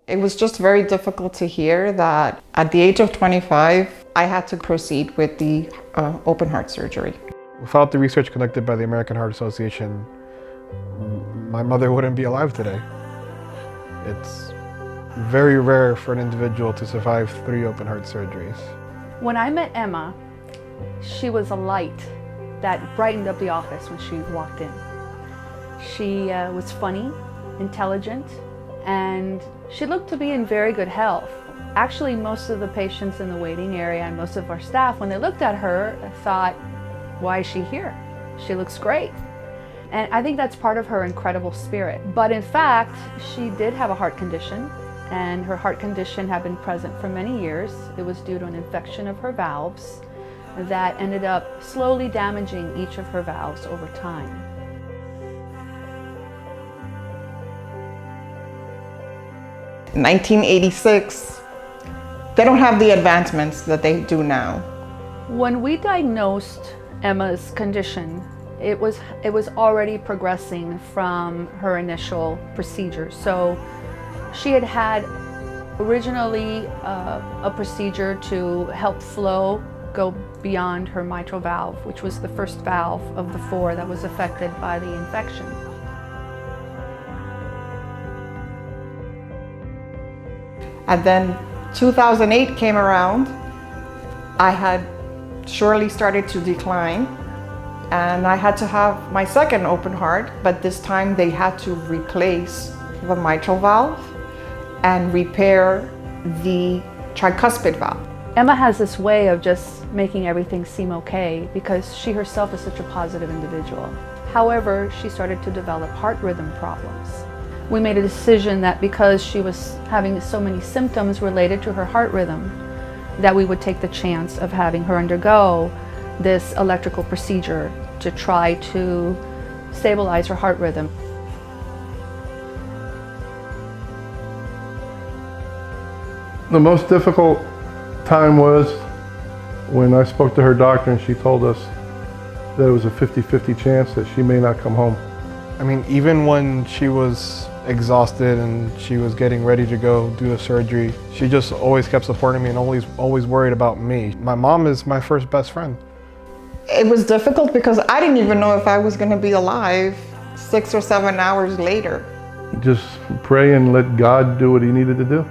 It was just very difficult to hear that at the age of 25, I had to proceed with the open heart surgery. Without the research conducted by the American Heart Association, my mother wouldn't be alive today. It's very rare for an individual to survive 3 open heart surgeries. When I met Emma, she was a light that brightened up the office when she walked in. She was funny, intelligent, and she looked to be in very good health. Actually, most of the patients in the waiting area and most of our staff, when they looked at her, thought, why is she here? She looks great. And I think that's part of her incredible spirit. But in fact, she did have a heart condition, and her heart condition had been present for many years. It was due to an infection of her valves that ended up slowly damaging each of her valves over time. In 1986, they don't have the advancements that they do now. When we diagnosed Emma's condition, it was already progressing from her initial procedure. So she had originally a procedure to help flow go beyond her mitral valve, which was the first valve of the 4 that was affected by the infection. And then 2008 came around. I had surely started to decline, and I had to have my second open heart, but this time they had to replace the mitral valve and repair the tricuspid valve. Emma has this way of just making everything seem okay because she herself is such a positive individual. However, she started to develop heart rhythm problems. We made a decision that because she was having so many symptoms related to her heart rhythm, that we would take the chance of having her undergo this electrical procedure to try to stabilize her heart rhythm. The most difficult time was when I spoke to her doctor and she told us that it was a 50-50 chance that she may not come home. I mean, even when she was exhausted and she was getting ready to go do the surgery, she just always kept supporting me and always worried about me. My mom is my first best friend. It was difficult because I didn't even know if I was going to be alive 6 or 7 hours later. Just pray and let God do what he needed to do.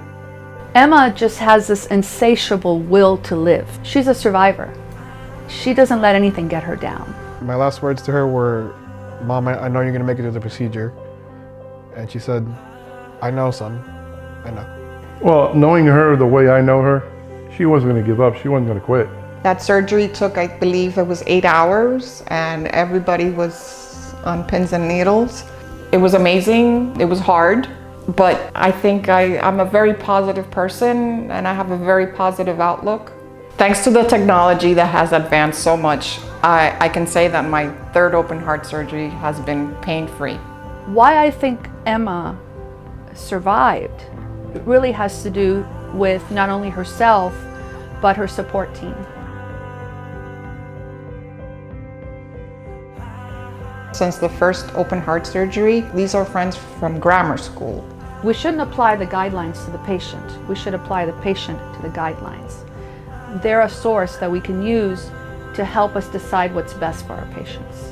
Emma just has this insatiable will to live. She's a survivor. She doesn't let anything get her down. My last words to her were, "Mom, I know you're going to make it through the procedure." And she said, "I know, son, I know." Well, knowing her the way I know her, she wasn't going to give up. She wasn't going to quit. That surgery took, I believe it was 8 hours, and everybody was on pins and needles. It was amazing. It was hard, but I think I'm a very positive person and I have a very positive outlook. Thanks to the technology that has advanced so much, I can say that my 3rd open heart surgery has been pain-free. Why I think Emma survived, it really has to do with not only herself, but her support team. Since the first open heart surgery, these are friends from grammar school. We shouldn't apply the guidelines to the patient. We should apply the patient to the guidelines. They're a source that we can use to help us decide what's best for our patients.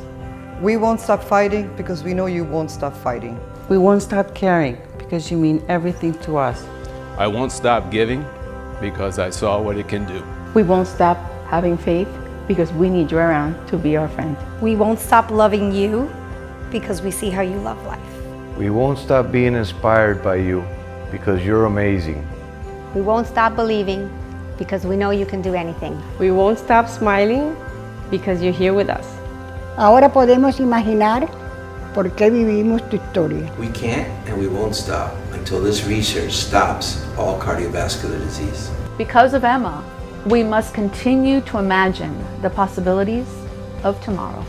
We won't stop fighting because we know you won't stop fighting. We won't stop caring because you mean everything to us. I won't stop giving because I saw what it can do. We won't stop having faith because we need you around to be our friend. We won't stop loving you because we see how you love life. We won't stop being inspired by you because you're amazing. We won't stop believing because we know you can do anything. We won't stop smiling because you're here with us. Ahora podemos imaginar por qué vivimos tu historia. We can't and we won't stop until this research stops all cardiovascular disease. Because of Emma, we must continue to imagine the possibilities of tomorrow.